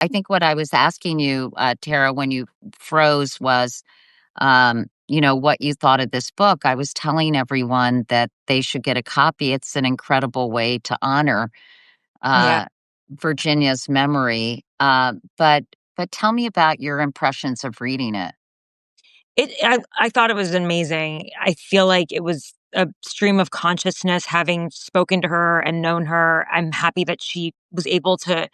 I think what I was asking you, Tara, when you froze was, what you thought of this book. I was telling everyone that they should get a copy. It's an incredible way to honor Yeah. uh, Virginia's memory. But tell me about your impressions of reading it. I thought it was amazing. I feel like it was a stream of consciousness having spoken to her and known her. I'm happy that she was able to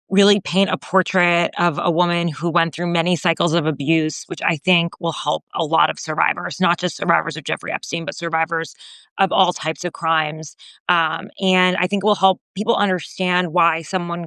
really paint a portrait of a woman who went through many cycles of abuse, which I think will help a lot of survivors, not just survivors of Jeffrey Epstein, but survivors of all types of crimes. And I think will help people understand why someone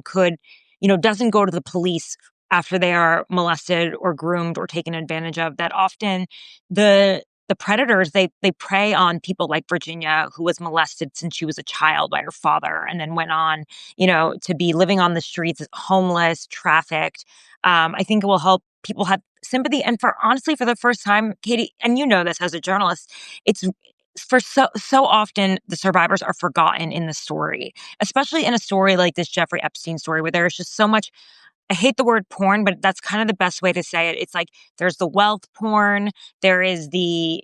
doesn't go to the police after they are molested or groomed or taken advantage of. That often the predators they prey on people like Virginia, who was molested since she was a child by her father, and then went on to be living on the streets, homeless, trafficked. I think it will help people have sympathy. And for honestly, for the first time, Katie, and you know this as a journalist, it's for so often the survivors are forgotten in the story, especially in a story like this Jeffrey Epstein story, where there is just so much. I hate the word porn, but that's kind of the best way to say it. It's like there's the wealth porn, there is the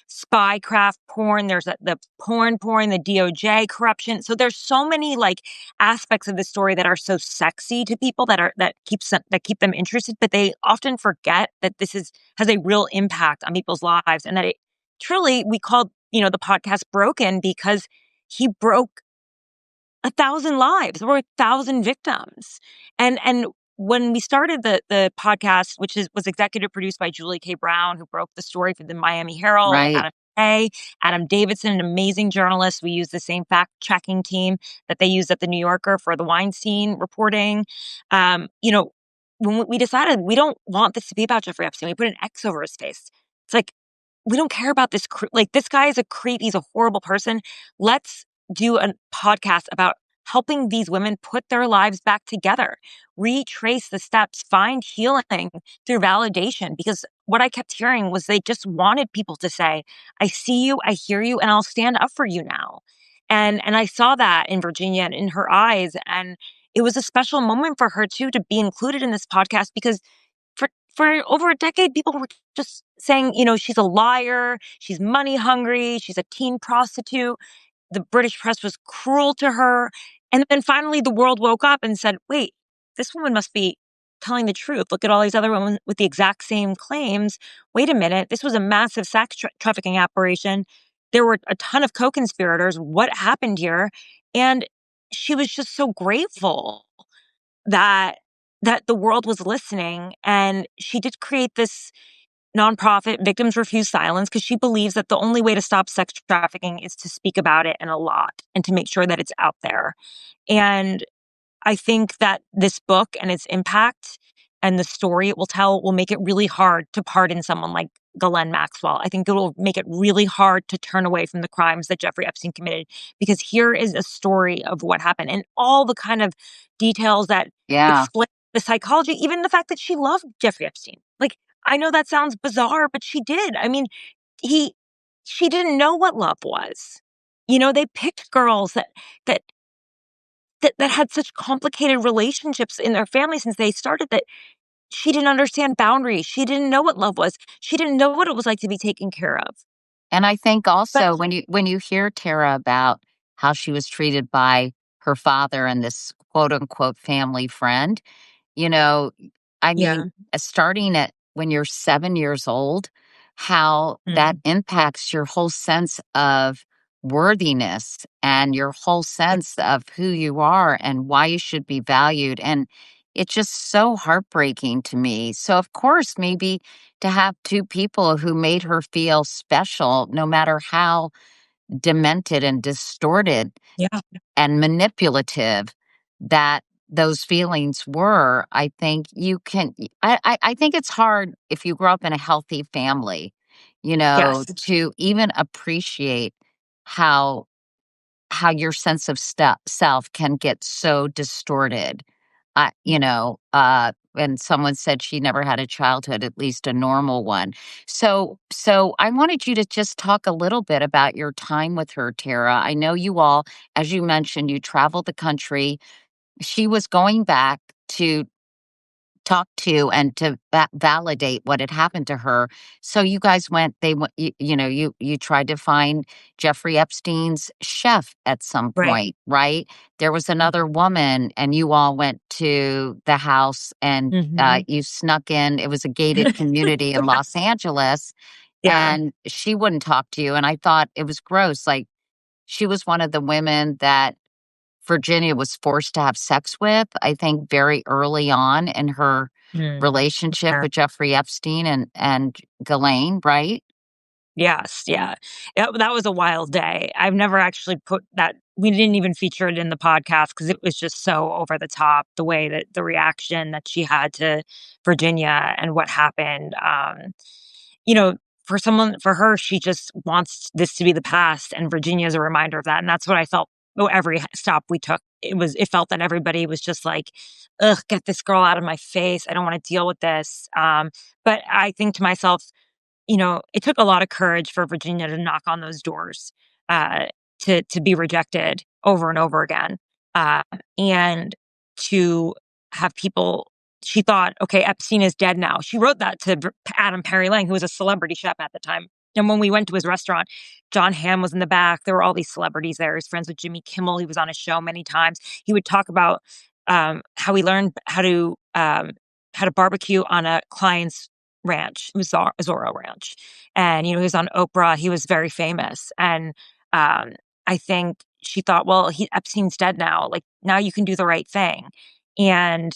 spycraft porn, there's the porn, the DOJ corruption. So there's so many like aspects of the story that are so sexy to people that keep them interested, but they often forget that has a real impact on people's lives, and that it truly we called the podcast Broken because he broke 1,000 lives. There were 1,000 victims. And when we started the podcast, which was executive produced by Julie K. Brown, who broke the story for the Miami Herald, Right. Adam Davidson, an amazing journalist. We used the same fact-checking team that they used at the New Yorker for the Weinstein reporting. Um, you know, when we decided we don't want this to be about Jeffrey Epstein, we put an X over his face. It's like, we don't care about this. Like, this guy is a creep. He's a horrible person. Let's do a podcast about helping these women put their lives back together, retrace the steps, find healing through validation. Because what I kept hearing was they just wanted people to say, I see you, I hear you, and I'll stand up for you now. And I saw that in Virginia and in her eyes. And it was a special moment for her too to be included in this podcast because for over a decade, people were just saying, she's a liar, she's money hungry, she's a teen prostitute. The British press was cruel to her. And then finally, the world woke up and said, wait, this woman must be telling the truth. Look at all these other women with the exact same claims. Wait a minute. This was a massive sex trafficking operation. There were a ton of co-conspirators. What happened here? And she was just so grateful that the world was listening. And she did create this nonprofit, Victims Refuse Silence, because she believes that the only way to stop sex trafficking is to speak about it and a lot and to make sure that it's out there. And I think that this book and its impact and the story it will tell will make it really hard to pardon someone like Ghislaine Maxwell. I think it will make it really hard to turn away from the crimes that Jeffrey Epstein committed, because here is a story of what happened and all the kind of details that Yeah. explain the psychology, even the fact that she loved Jeffrey Epstein. Like, I know that sounds bizarre, but she did. I mean, he she didn't know what love was. They picked girls that that had such complicated relationships in their family since they started, that she didn't understand boundaries. She didn't know what love was. She didn't know what it was like to be taken care of. And I think But also when you hear Tara about how she was treated by her father and this quote unquote family friend, you know, I mean, yeah. starting at when you're 7 years old, how that Mm. impacts your whole sense of worthiness and your whole Yeah. sense of who you are and why you should be valued. And it's just so heartbreaking to me. So, of course, maybe to have two people who made her feel special, no matter how demented and distorted Yeah. and manipulative that those feelings were, I think you can I think it's hard if you grow up in a healthy family, Yes. to even appreciate how your sense of self can get so distorted. And someone said she never had a childhood, at least a normal one. So I wanted you to just talk a little bit about your time with her, Tara. I know you all, as you mentioned, you traveled the country. She was going back to talk to and to validate what had happened to her. So you guys went, you tried to find Jeffrey Epstein's chef at some Right. point, right? There was another woman, and you all went to the house and Mhm. you snuck in. It was a gated community in Los Angeles, Yeah. and she wouldn't talk to you. And I thought it was gross. Like, she was one of the women that Virginia was forced to have sex with, I think, very early on in her Mm. relationship Yeah. with Jeffrey Epstein and Ghislaine, right? Yes, yeah. That was a wild day. I've never actually put that we didn't even feature it in the podcast because it was just so over the top, the way that the reaction that she had to Virginia and what happened. You know, for her, she just wants this to be the past, and Virginia is a reminder of that, and that's what I felt every stop we took. It felt that everybody was just like, "Ugh, get this girl out of my face. I don't wanna deal with this." But I think to myself, it took a lot of courage for Virginia to knock on those doors, uh, to be rejected over and over again, uh, and to have people. She thought, "Okay, Epstein is dead now." She wrote that to Adam Perry Lang, who was a celebrity chef at the time. And when we went to his restaurant, John Hamm was in the back. There were all these celebrities there. He's friends with Jimmy Kimmel. He was on his show many times. He would talk about how he learned how to barbecue on a client's ranch. It was Zorro Ranch. And, he was on Oprah. He was very famous. And I think she thought, well, Epstein's dead now. Like, now you can do the right thing. And,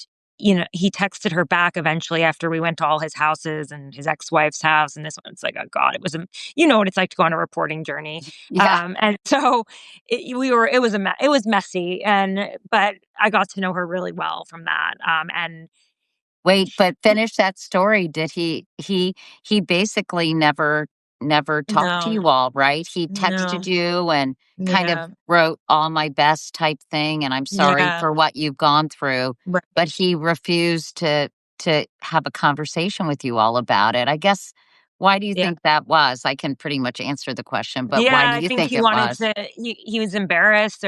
he texted her back eventually after we went to all his houses and his ex-wife's house. And this one's like, oh God, you know what it's like to go on a reporting journey. Yeah. And so it was messy. But I got to know her really well from that. And Wait, but finish that story. Did he basically never talked to no, you all, right? He texted no. you and kind of Yeah. wrote all my best type thing, and I'm sorry Yeah. for what you've gone through, but Right. he refused to have a conversation with you all about it. I guess, why do you Yeah. think that was? I can pretty much answer the question, but why Yeah, do I you think think he it wanted was? to he was embarrassed.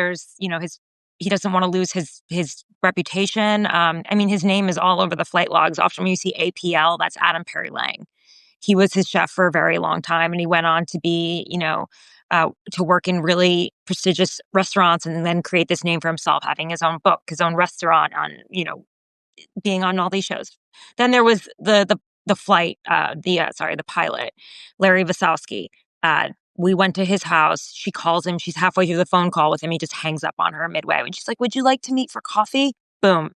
He doesn't wanna lose his reputation. I mean, his name is all over the flight logs. Often when you see APL, that's Adam Perry Lang. He was his chef for a very long time, and he went on to be, to work in really prestigious restaurants and then create this name for himself, having his own book, his own restaurant on, being on all these shows. Then there was the pilot, Larry Wasowski. Uh, we went to his house. She calls him. She's halfway through the phone call with him. He just hangs up on her midway. And she's like, "Would you like to meet for coffee?" Boom.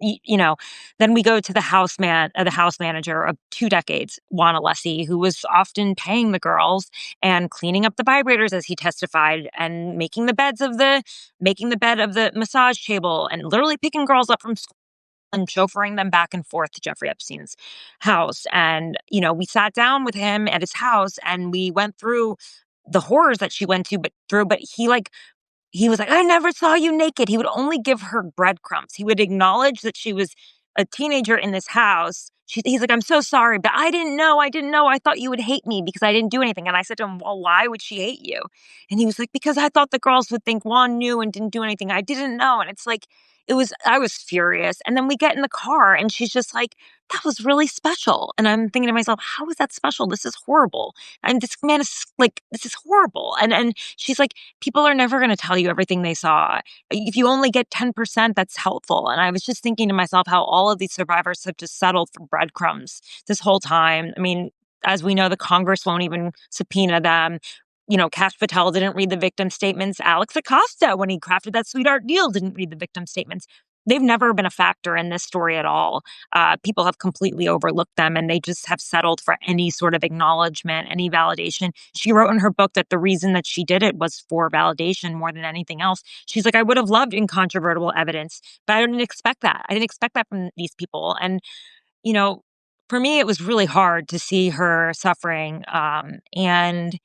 Y you know, then we go to the house manager of 2 decades, Juan Alessi, who was often paying the girls and cleaning up the vibrators as he testified and making the bed of the massage table and literally picking girls up from school and chauffeuring them back and forth to Jeffrey Epstein's house. And, we sat down with him at his house and we went through the horrors that she went to, but he was like, "I never saw you naked." He would only give her breadcrumbs. He would acknowledge that she was a teenager in this house. He's like, "I'm so sorry, but I didn't know. I didn't know. I thought you would hate me because I didn't do anything." And I said to him, "Well, why would she hate you?" And he was like, "Because I thought the girls would think Juan knew and didn't do anything. I didn't know." And it's like, I was furious. And then we get in the car and she's just like, "That was really special." And I'm thinking to myself, how is that special? This is horrible. And this man is like, this is horrible. And she's like, people are never going to tell you everything they saw. If you only get 10%, that's helpful. And I was just thinking to myself how all of these survivors have just settled for breadcrumbs this whole time. I mean, as we know, the Congress won't even subpoena them. Cash Patel didn't read the victim statements. Alex Acosta, when he crafted that sweetheart deal, didn't read the victim statements. They've never been a factor in this story at all. People have completely overlooked them and they just have settled for any sort of acknowledgement, any validation. She wrote in her book that the reason that she did it was for validation more than anything else. She's like, I would have loved incontrovertible evidence, but I didn't expect that. I didn't expect that from these people. And, you know, for me, it was really hard to see her suffering. And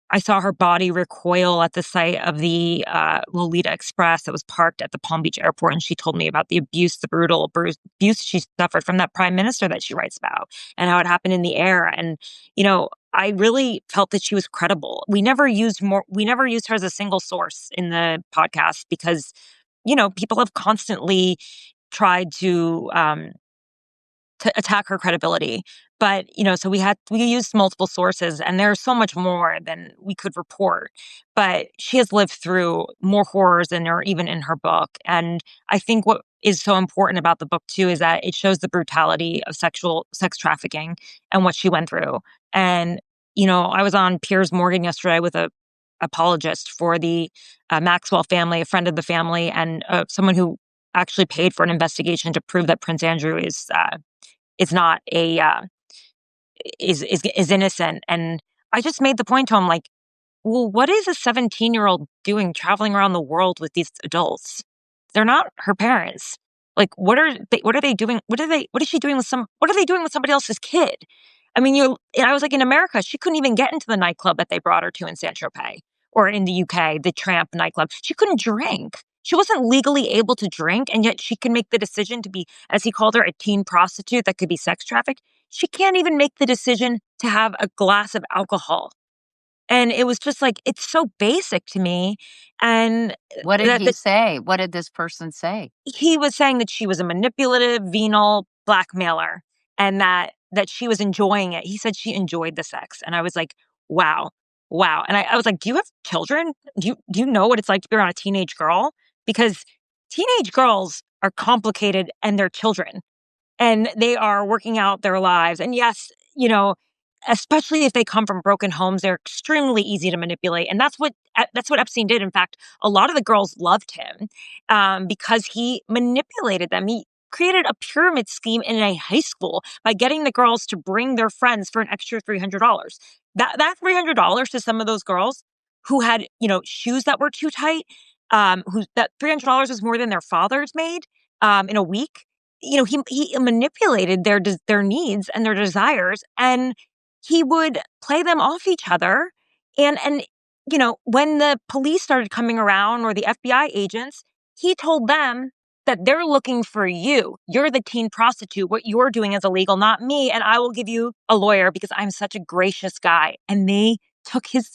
I saw her body recoil at the sight of the Lolita Express that was parked at the Palm Beach airport. And she told me about the brutal abuse she suffered from that prime minister that she writes about and how it happened in the air. And, I really felt that she was credible. We never used her as a single source in the podcast because, people have constantly tried to attack her credibility. But, so we used multiple sources, and there's so much more than we could report. But she has lived through more horrors than are even in her book. And I think what is so important about the book too is that it shows the brutality of sexual sex trafficking and what she went through. And, I was on Piers Morgan yesterday with a apologist for the Maxwell family, a friend of the family, and someone who actually paid for an investigation to prove that Prince Andrew is not a is innocent. And I just made the point to him, like, well, what is a 17-year-old doing traveling around the world with these adults? They're not her parents. Like, what are they doing? What is she doing with what are they doing with somebody else's kid? I mean, I was like, in America, she couldn't even get into the nightclub that they brought her to in Saint Tropez, or in the UK, the Tramp nightclub. She couldn't drink. She wasn't legally able to drink, and yet she can make the decision to be, as he called her, a teen prostitute that could be sex trafficked. She can't even make the decision to have a glass of alcohol. And it was just like, it's so basic to me. And What did that, he that say? What did this person say? he was saying that she was a manipulative, venal blackmailer, and that she was enjoying it. He said she enjoyed the sex. And I was like, wow, wow. And I was like, do you have children? Do you know what it's like to be around a teenage girl? Because teenage girls are complicated, and they're children, and they are working out their lives. And yes, especially if they come from broken homes, they're extremely easy to manipulate. And that's what Epstein did. In fact, a lot of the girls loved him because he manipulated them. He created a pyramid scheme in a high school by getting the girls to bring their friends for an extra $300. That $300 to some of those girls who had shoes that were too tight, who that $300 was more than their fathers made in a week. He manipulated their needs and their desires, and he would play them off each other. And when the police started coming around, or the FBI agents, he told them that they're looking for you. You're the teen prostitute. What you're doing is illegal, not me. And I will give you a lawyer because I'm such a gracious guy. And they took his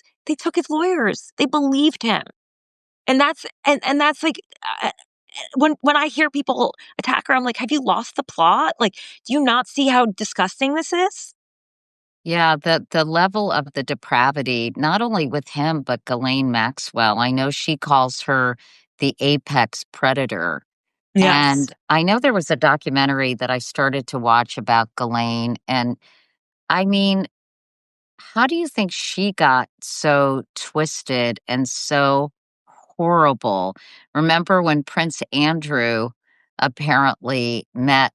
lawyers. They believed him. And that's like, when I hear people attack her, I'm like, have you lost the plot? Like, do you not see how disgusting this is? Yeah, the level of the depravity, not only with him, but Ghislaine Maxwell. I know she calls her the apex predator. Yes. And I know there was a documentary that I started to watch about Ghislaine. And I mean, how do you think she got so twisted and so horrible? Remember when Prince Andrew apparently met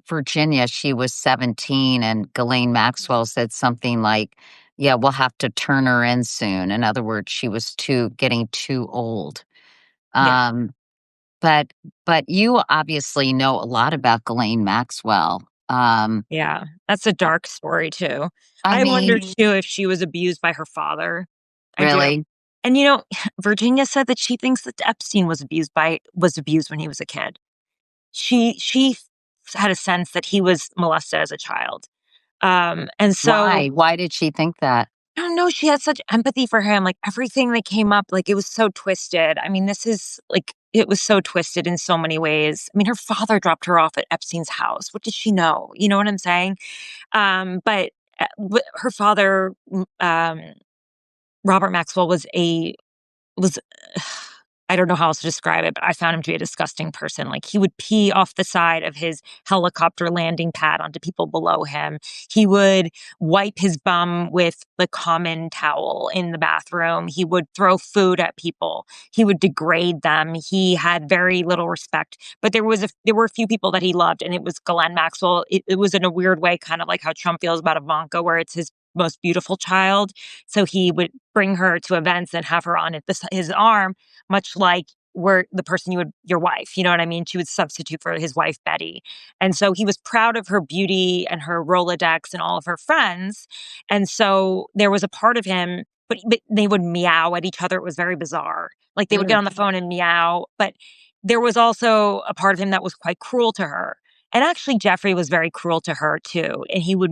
Virginia, she was 17, and Ghislaine Maxwell said something like, "Yeah, we'll have to turn her in soon." In other words, she was getting too old. Yeah. Um, but you obviously know a lot about Ghislaine Maxwell. Yeah. That's a dark story too. I I wonder mean, too if she was abused by her father. I do. really, And Virginia said that she thinks that Epstein was abused when he was a kid. She had a sense that he was molested as a child. And so why? Why did she think that? I don't know, she had such empathy for him, like, everything that came up, like, it was so twisted. I mean, this is like, it was so twisted in so many ways. I mean, her father dropped her off at Epstein's house. What did she know? You know what I'm saying? But her father, Robert Maxwell, was I don't know how else to describe it, but I found him to be a disgusting person. Like, he would pee off the side of his helicopter landing pad onto people below him. He would wipe his bum with the common towel in the bathroom. He would throw food at people. He would degrade them. He had very little respect. But there were a few people that he loved, and it was Ghislaine Maxwell. It was in a weird way, kind of like how Trump feels about Ivanka, where it's his most beautiful child. So he would bring her to events and have her on his arm, much like where the person your wife, you know what I mean? She would substitute for his wife, Betty. And so he was proud of her beauty and her Rolodex and all of her friends. And so there was a part of him, but they would meow at each other. It was very bizarre. Like, they would get Mm. on the phone and meow, but there was also a part of him that was quite cruel to her. And actually, Jeffrey was very cruel to her too. And he would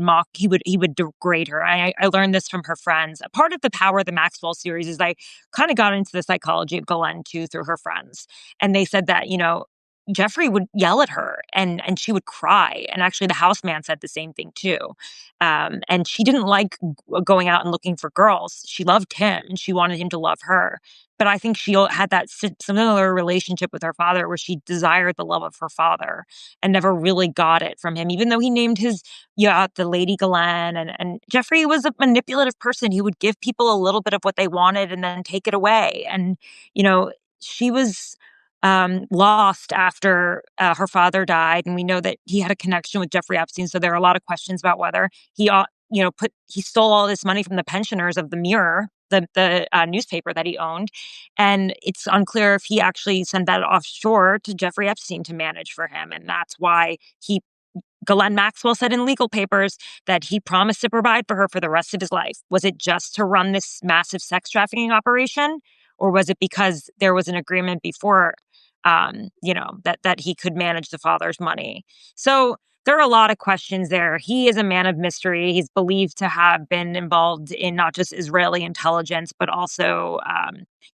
degrade her. I learned this from her friends. A part of the power of the Maxwell series is I kind of got into the psychology of Ghislaine too through her friends. And they said that, Giuffre would yell at her and she would cry. And actually the houseman said the same thing too. And she didn't like going out and looking for girls. She loved him and she wanted him to love her. But I think she had that similar relationship with her father where she desired the love of her father and never really got it from him, even though he named his yacht the Lady Ghislaine. And Giuffre was a manipulative person. He would give people a little bit of what they wanted and then take it away. And, you know, she was lost after her father died, and we know that he had a connection with Jeffrey Epstein. So there are a lot of questions about whether he, he stole all this money from the pensioners of the Mirror, the newspaper that he owned, and it's unclear if he actually sent that offshore to Jeffrey Epstein to manage for him, and that's why he. Ghislaine Maxwell said in legal papers that he promised to provide for her for the rest of his life. Was it just to run this massive sex trafficking operation? Or was it because there was an agreement before, that he could manage the father's money? So there are a lot of questions there. He is a man of mystery. He's believed to have been involved in not just Israeli intelligence, but also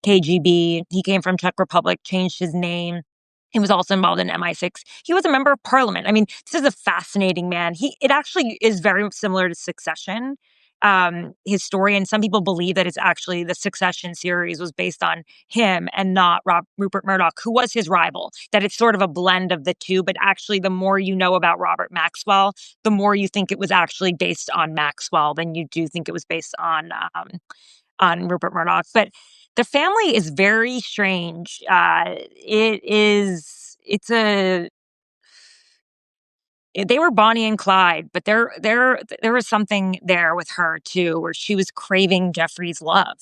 KGB. He came from Czech Republic, changed his name. He was also involved in MI6. He was a member of parliament. I mean, this is a fascinating man. It actually is very similar to Succession. His story, and some people believe that it's actually the Succession series was based on him and not Rupert Murdoch, who was his rival. That it's sort of a blend of the two, but actually, the more you know about Robert Maxwell, the more you think it was actually based on Maxwell than you do think it was based on Rupert Murdoch. But the family is very strange. They were Bonnie and Clyde, but there was something there with her too, where she was craving Jeffrey's love.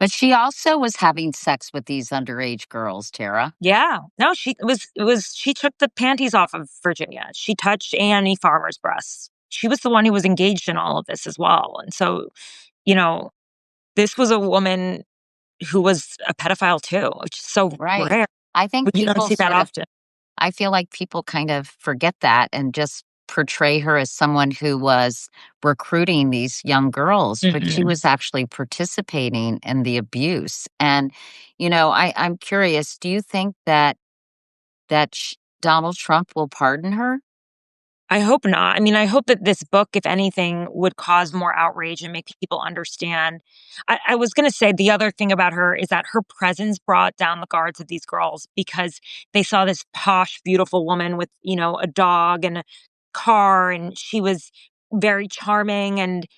But she also was having sex with these underage girls, Tara. Yeah, no, she took the panties off of Virginia. She touched Annie Farmer's breasts. She was the one who was engaged in all of this as well, and so you know, this was a woman who was a pedophile too, which is so Right. rare. I think You don't people see that sort of often. I feel like people kind of forget that and just portray her as someone who was recruiting these young girls, but she Mhm. was actually participating in the abuse. And, I'm curious, do you think that Donald Trump will pardon her? I hope not. I mean, I hope that this book, if anything, would cause more outrage and make people understand. I was going to say the other thing about her is that her presence brought down the guards of these girls because they saw this posh, beautiful woman with, a dog and a car, and she was very charming. And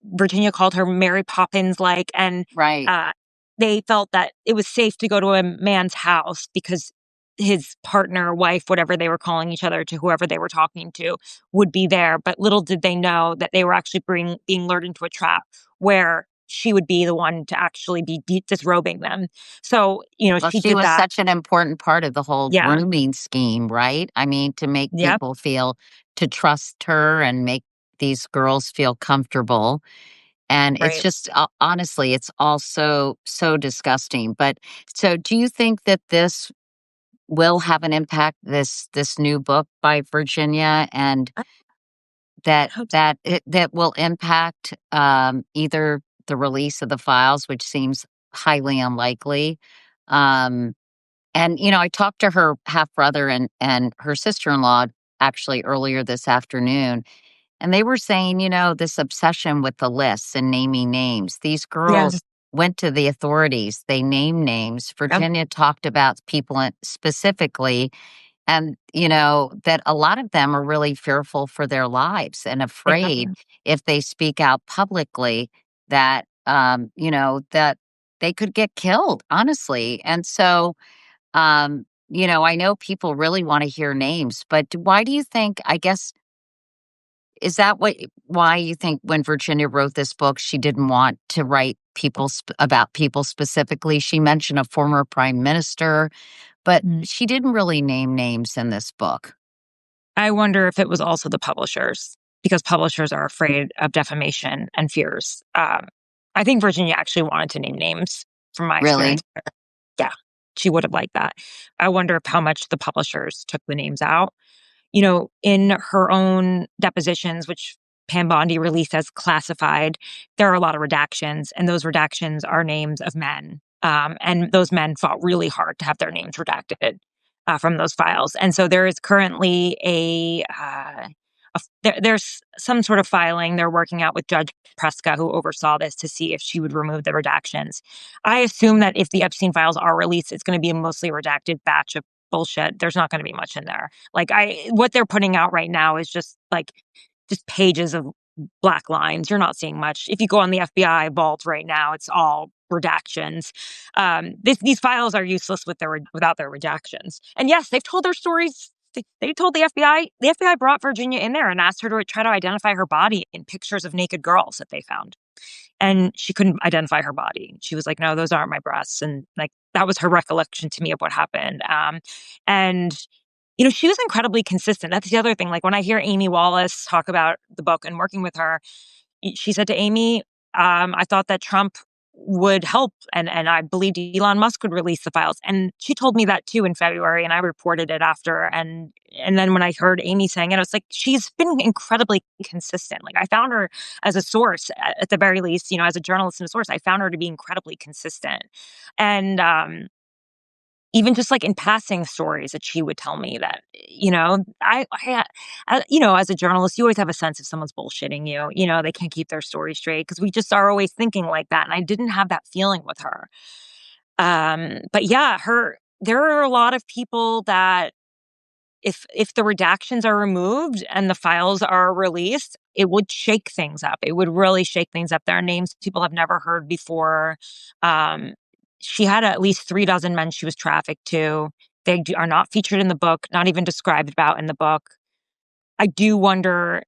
Virginia called her Mary Poppins like. And Right. uh, they felt that it was safe to go to a man's house because his partner, wife, whatever they were calling each other, to whoever they were talking to, would be there. But little did they know that they were actually being lured into a trap where she would be the one to actually be disrobing them. So, Well, she she did was that. such an important part of the whole Yeah. grooming scheme, right? I mean, to make Yep. people feel to trust her and make these girls feel comfortable. And it's Right. just honestly, it's all so disgusting. But so do you think that this will have an impact, this new book by Virginia, and I that hope so. that it that will impact either the release of the files, which seems highly unlikely. Um and I talked to her half brother and her sister-in-law actually earlier this afternoon, and they were saying, this obsession with the lists and naming names. These Yeah. girls went to the authorities, they named names. Yep. Virginia talked about people specifically, and, that a lot of them are really fearful for their lives and afraid Exactly. if they speak out publicly that, that they could get killed, honestly. And so, I know people really want to hear names, but why do you think, I guess, is that why you think when Virginia wrote this book, she didn't want to write about people specifically? She mentioned a former prime minister, but Mm. she didn't really name names in this book. I wonder if it was also the publishers, because publishers are afraid of defamation and fears. I think Virginia actually wanted to name names from my experience. Really? Yeah, she would have liked that. I wonder if how much the publishers took the names out. In her own depositions, which Pam Bondi released as classified, there are a lot of redactions, and those redactions are names of men. And those men fought really hard to have their names redacted. from those files. And so there is currently there's some sort of filing they're working out with Judge Preska, who oversaw this, to see if she would remove the redactions. I assume that if the Epstein files are released, it's going to be a mostly redacted batch of bullshit. There's not going to be much in there. What they're putting out right now is just pages of black lines. You're not seeing much. If you go on the FBI vault right now, it's all redactions. These files are useless without their redactions. And yes, they've told their stories. They told the FBI. The FBI brought Virginia in there and asked her to try to identify her body in pictures of naked girls that they found. And she couldn't identify her body. She was like, "No, those aren't my breasts." And that was her recollection to me of what happened. And she was incredibly consistent. That's the other thing. Like when I hear Amy Wallace talk about the book and working with her, she said to Amy, I thought that Trump would help, and I believed Elon Musk would release the files. And she told me that too in February, and I reported it after. And then when I heard Amy saying it, I was like, she's been incredibly consistent. Like I found her as a source, at the very least, as a journalist and a source, I found her to be incredibly consistent. And even just like in passing stories that she would tell me that, as a journalist, you always have a sense if someone's bullshitting you, they can't keep their story straight, because we just are always thinking like that. And I didn't have that feeling with her. But yeah, there are a lot of people that if the redactions are removed and the files are released, it would shake things up. It would really shake things up. There are names people have never heard before. She had at least 36 men she was trafficked to. They are not featured in the book, not even described about in the book. I do wonder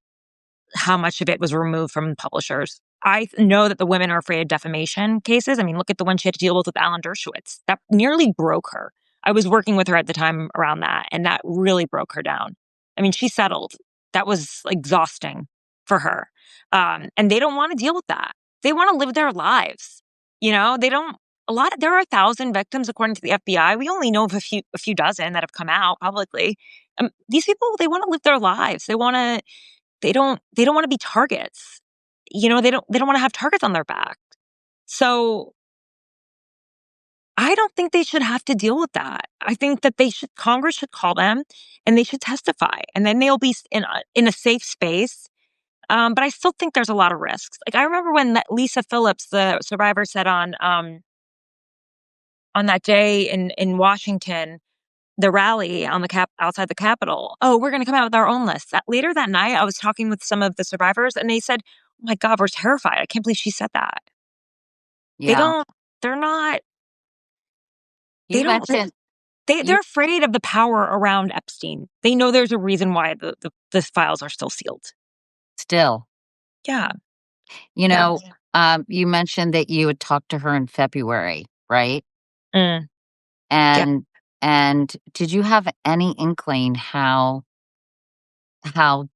how much of it was removed from publishers. I know that the women are afraid of defamation cases. I mean, look at the one she had to deal with Alan Dershowitz. That nearly broke her. I was working with her at the time around that, and that really broke her down. I mean, she settled. That was exhausting for her. And they don't want to deal with that. They want to live their lives. They don't, there are 1,000 victims according to the FBI. We only know of a few dozen that have come out publicly. These people, they want to live their lives. They don't want to be targets. They don't want to have targets on their back. So I don't think they should have to deal with that. I think that Congress should call them and they should testify, and then they'll be in a safe space. But I still think there's a lot of risks. Like I remember when Lisa Phillips, the survivor, said on that day in Washington, the rally on outside the Capitol, "Oh, we're going to come out with our own list." Later that night, I was talking with some of the survivors, and they said, "Oh my God, we're terrified. I can't believe she said that." They Yeah. don't. They're not. They You don't. mentioned They're you afraid of the power around Epstein. They know there's a reason why the files are still sealed. still, Yeah. you Yeah. know, you mentioned that you had talked to her in February, right? Mm, yeah. And did you have any inkling how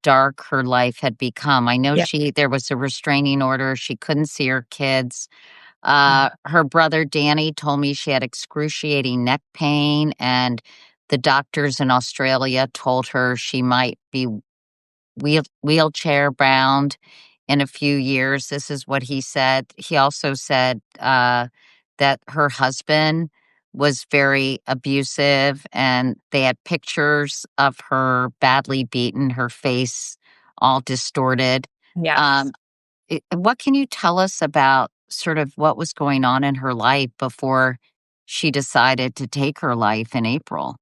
dark her life had become? I know Yeah. there was a restraining order. She couldn't see her kids. Mm, Her brother Danny told me she had excruciating neck pain, and the doctors in Australia told her she might be wheelchair bound in a few years. This is what he said. He also said that her husband was very abusive, and they had pictures of her badly beaten, her face all distorted. yes. Um, what can you tell us about sort of what was going on in her life before she decided to take her life in April?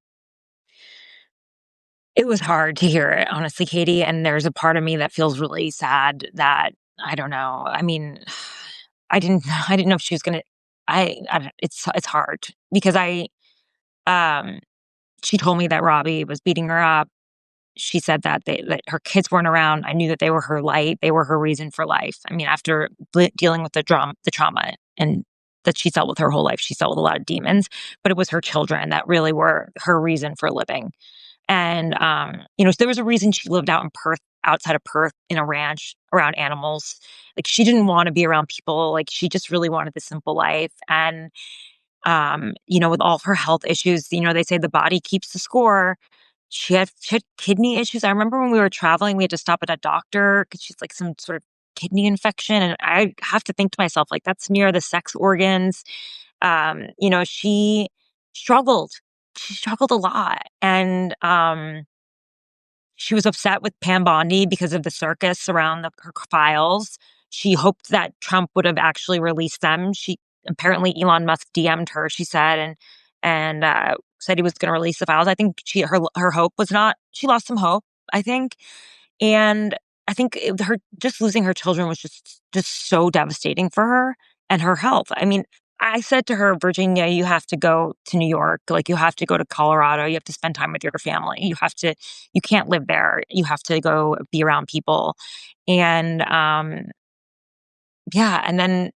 It was hard to hear it, honestly, Katie. And there's a part of me that feels really sad that I don't know. I mean, I didn't know if she was gonna. I don't, it's hard because um she told me that Robbie was beating her up. She said that her kids weren't around. I knew that they were her light. They were her reason for life. I mean, after dealing with the trauma and that she dealt with her whole life, she dealt with a lot of demons. But it was her children that really were her reason for living. And so there was a reason she lived out in Perth, outside of Perth, in a ranch around animals. Like she didn't want to be around people. Like she just really wanted the simple life. And with all of her health issues, they say the body keeps the score. She had kidney issues. I remember when we were traveling, we had to stop at a doctor because she's like some sort of kidney infection. And I have to think to myself, like, that's near the sex organs. She struggled she struggled a lot, and, she was upset with Pam Bondi because of the circus around her files. She hoped that Trump would have actually released them. She apparently Elon Musk DM'd her, she said, and said he was gonna release the files. I think her hope was not she lost some hope, I think, and I think her just losing her children was just so devastating for her and her health. I mean, I said to her, "Virginia, you have to go to New York, like, you have to go to Colorado, you have to spend time with your family, you can't live there, you have to go be around people." And, yeah, and then,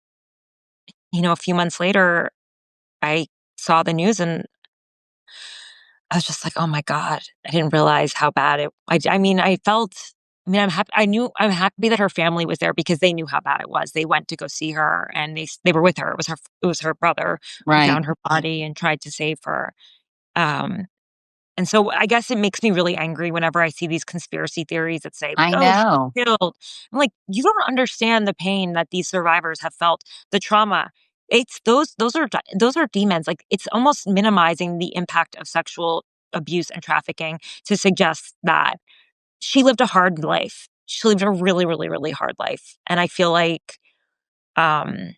a few months later, I saw the news and I was just like, "Oh my god, I didn't realize how bad it." I mean, I'm happy. I'm happy that her family was there because they knew how bad it was. They went to go see her, and they were with her. It was her brother who Right. found her body and tried to save her. Um, and so I guess it makes me really angry whenever I see these conspiracy theories that say, like, I "Oh, she know. was killed." I'm like, "You don't understand the pain that these survivors have felt, the trauma." It's those are demons. Like, it's almost minimizing the impact of sexual abuse and trafficking to suggest that she lived a hard life. She lived a really, really, really hard life, and I feel like, um,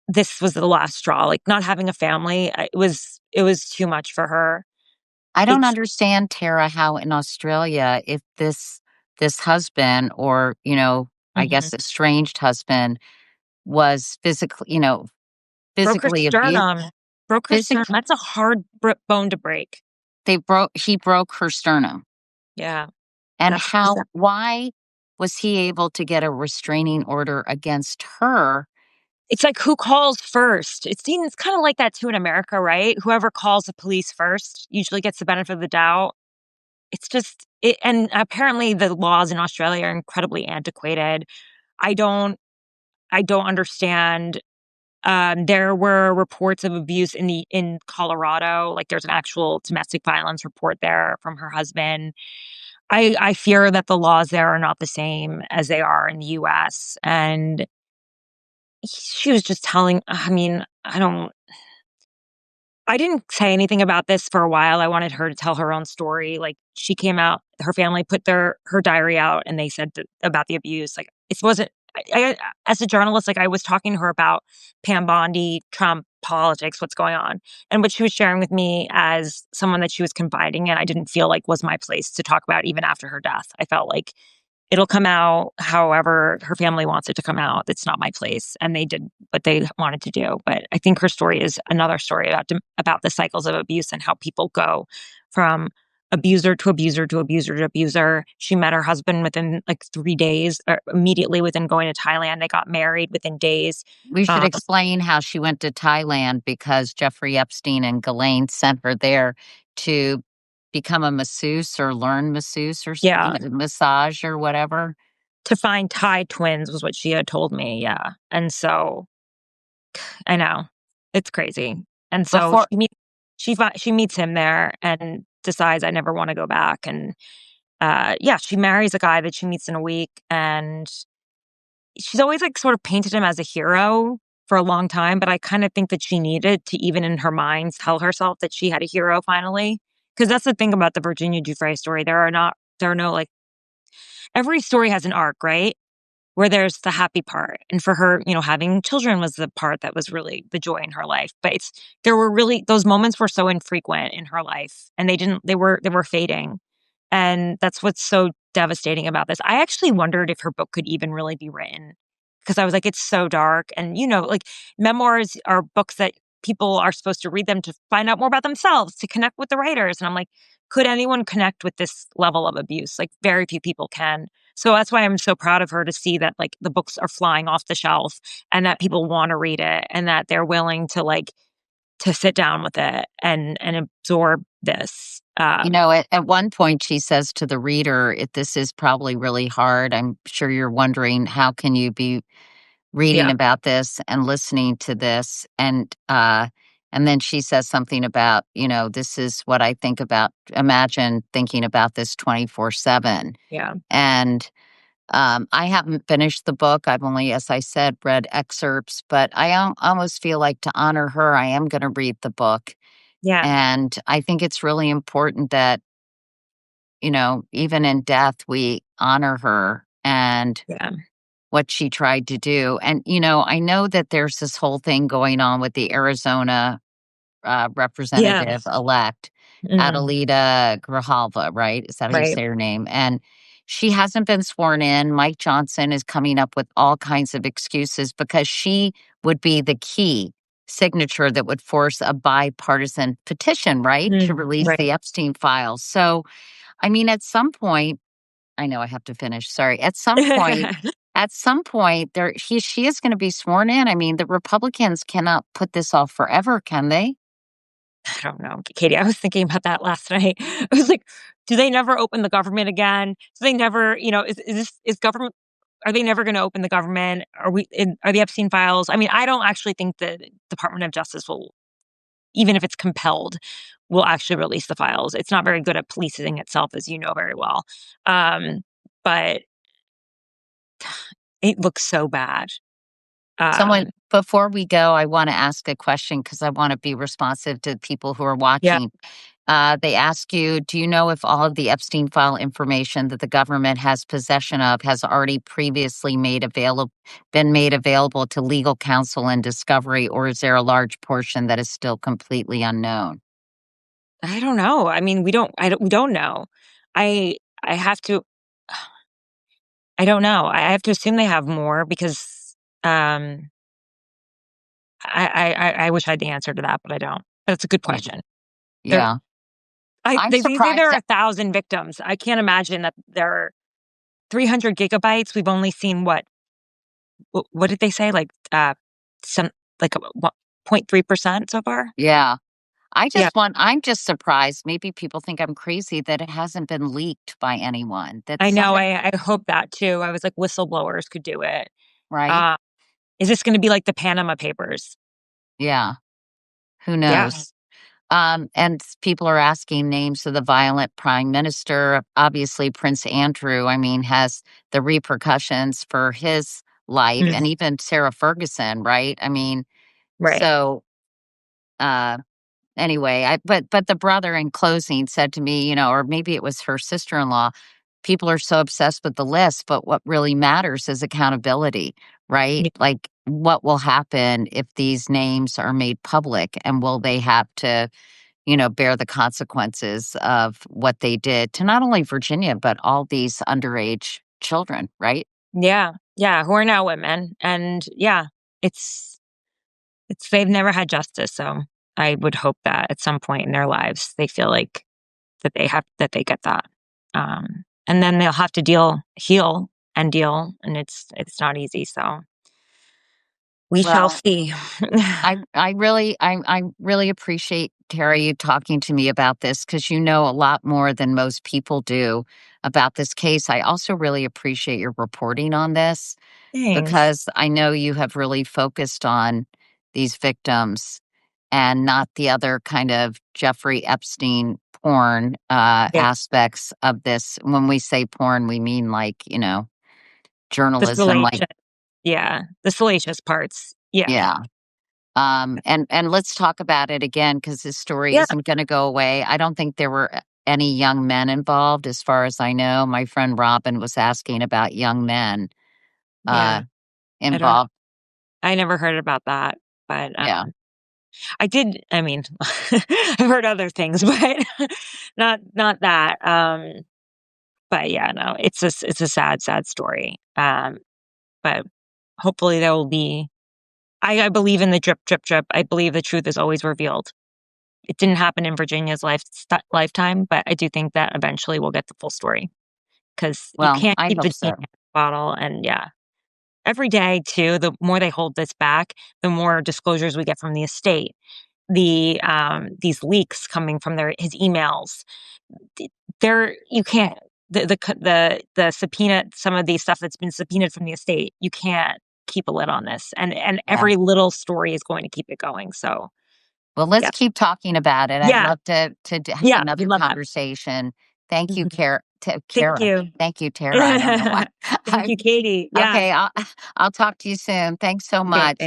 this was the last straw. Like, not having a family, it was too much for her. I It don't understand, Tara, how in Australia, if this husband or, I Mhm. guess estranged husband was Broke her physically abused. sternum. Broke her sternum. Physic That's a hard bone to break. he broke her sternum. Yeah, And that's exact why was he able to get a restraining order against her? it's like who calls first? It's kinda like that too in America, right? Whoever calls the police first usually gets the benefit of the doubt. It's just it and apparently the laws in Australia are incredibly antiquated. I don't I don't understand. There were reports of abuse in Colorado, like, there's an actual domestic violence report there from her husband. I fear that the laws there are not the same as they are in the US, and she was just telling I mean, I didn't say anything about this for a while. I wanted her to tell her own story. Like, she came out, her family put her diary out, and they said about the abuse. Like, it wasn't. As a journalist, like, I was talking to her about Pam Bondi, Trump politics, what's going on, and what she was sharing with me as someone that she was confiding in. I didn't feel like was my place to talk about even after her death. I felt like it'll come out however her family wants it to come out. It's not my place, and they did what they wanted to do. But I think her story is another story about the cycles of abuse and how people go from abuser to abuser to abuser to abuser. She met her husband within like 3 days, or immediately within going to Thailand. They got married within days. We should Um, explain how she went to Thailand because Jeffrey Epstein and Ghislaine sent her there to become a masseuse or learn masseuse or yeah, massage or whatever. to find Thai twins was what she had told me. Yeah, and so I know. It's crazy. And so Before she meets him there and decides, "I never wanna go back," and, yeah, she marries a guy that she meets in a week, and she's always, like, sort of painted him as a hero for a long time, but I kinda think that she needed to, even in her mind, tell herself that she had a hero finally. Because that's the thing about the Virginia Giuffre story, there are no, like every story has an arc, right? Where there's the happy part. And for her, having children was the part that was really the joy in her life. But there were really those moments were so infrequent in her life, and they were fading. And that's what's so devastating about this. I actually wondered if her book could even really be written because I was like, it's so dark. And, like memoirs are books that people are supposed to read them to find out more about themselves, to connect with the writers. And I'm like, could anyone connect with this level of abuse? Like, very few people can. So that's why I'm so proud of her to see that, like, the books are flying off the shelf and that people want to read it and that they're willing to, like, to sit down with it and absorb this. at one point she says to the reader, if this is probably really hard, I'm sure you're wondering how can you be reading Yeah, about this and listening to this and then she says something about, this is what I think about imagine thinking about this 24/7. yeah. And I haven't finished the book. I've only, as I said, read excerpts, but I almost feel like to honor her, I am going to read the book Yeah. And I think it's really important that, even in death, we honor her and Yeah. what she tried to do. And, I know that there's this whole thing going on with the Arizona Yeah. representative elect, Mhm. Adelita Grijalva, right? Is that how you Right. say her name? And she hasn't been sworn in. Mike Johnson is coming up with all kinds of excuses because she would be the key signature that would force a bipartisan petition, right? To release Right. the Epstein files. So, I mean, at some point, I know I have to finish. Sorry. At some point, she is going to be sworn in. I mean, the Republicans cannot put this off forever, can they? I don't know, Katie, I was thinking about that last night. I was like, do they never open the government again? Do they never, is government, are they never gonna open the government? Are the Epstein files, I mean, I don't actually think the Department of Justice will, even if it's compelled, will actually release the files. It's not very good at policing itself, as you know very well. But it looks so bad. Someone Um, before we go, I wanna ask a question because I wanna be responsive to people who are yeah, watching. They ask you, do you know if all of the Epstein file information that the government has possession of has already previously been made available to legal counsel and discovery, or is there a large portion that is still completely unknown? I don't know. I mean, we don't know. I have to I don't know. I have to assume they have more because, um, I wish I had the answer to that, but I don't. That's a good Yeah. question. There Yeah. I I'm they say there surprised are that 1,000 victims. I can't imagine that there are 300 gigabytes. We've only seen what did they say? Like, some like, what, 0.3% so far? yeah. Yeah, I'm just surprised, maybe people think I'm crazy that it hasn't been leaked by anyone, that I know. somebody I hope that too. I was like, whistleblowers could do it. right? Uh, is this gonna be like the Panama Papers? Yeah. Who Yeah. knows? And people are asking names of the violent prime minister. Obviously, Prince Andrew, I mean, has the repercussions for his life, Mm, and even Sarah Ferguson, right? I mean, right. so uh, anyway, but the brother in closing said to me, or maybe it was her sister-in-law, people are so obsessed with the list, but what really matters is accountability, right? Y Like, what will happen if these names are made public, and will they have to bear the consequences of what they did to not only Virginia, but all these underage children, right? Yeah, yeah, who are now women, and yeah, it's they've never had justice, so I would hope that at some point in their lives, they feel like that they get that. And then they'll have to heal and deal, and it's not easy, so we shall Well, see. I really appreciate, Terry, you talking to me about this because you know a lot more than most people do about this case. I also really appreciate your reporting on this Thanks. because I know you have really focused on these victims and not the other kind of Jeffrey Epstein porn Yeah, aspects of this. When we say porn, we mean like, the journalism, like, salacious the salacious parts. Yeah. yeah. And let's talk about it again because this story Yeah, isn't going to go away. I don't think there were any young men involved, as far as I know. My friend Robin was asking about young men yeah, uh, I don't involved. I never heard about that, but, Yeah. I mean, I've heard other things, but not that, but yeah, no, it's a sad, sad story, but hopefully there will be I believe in the drip, drip, drip. I believe the truth is always revealed. It didn't happen in Virginia's lifetime, but I do think that eventually we'll get the full story because you Well, can't I keep the hope genie so. in the bottle, and yeah. Every day too, the more they hold this back, the more disclosures we get from the estate. These leaks coming from his emails. D There you can't the subpoena, some of these stuff that's been subpoenaed from the estate, you can't keep a lid on this, and Yeah. every little story is going to keep it going, so, Well, let's yeah. keep talking about it. I'd Yeah, love to have yeah, we another love that. conversation. Thank you, Mhm. Thank Kara. you. Thank you, Tara. I don't know why. Thank you, Katie. Yeah. Okay, I'll talk to you soon. Thanks so Okay. much.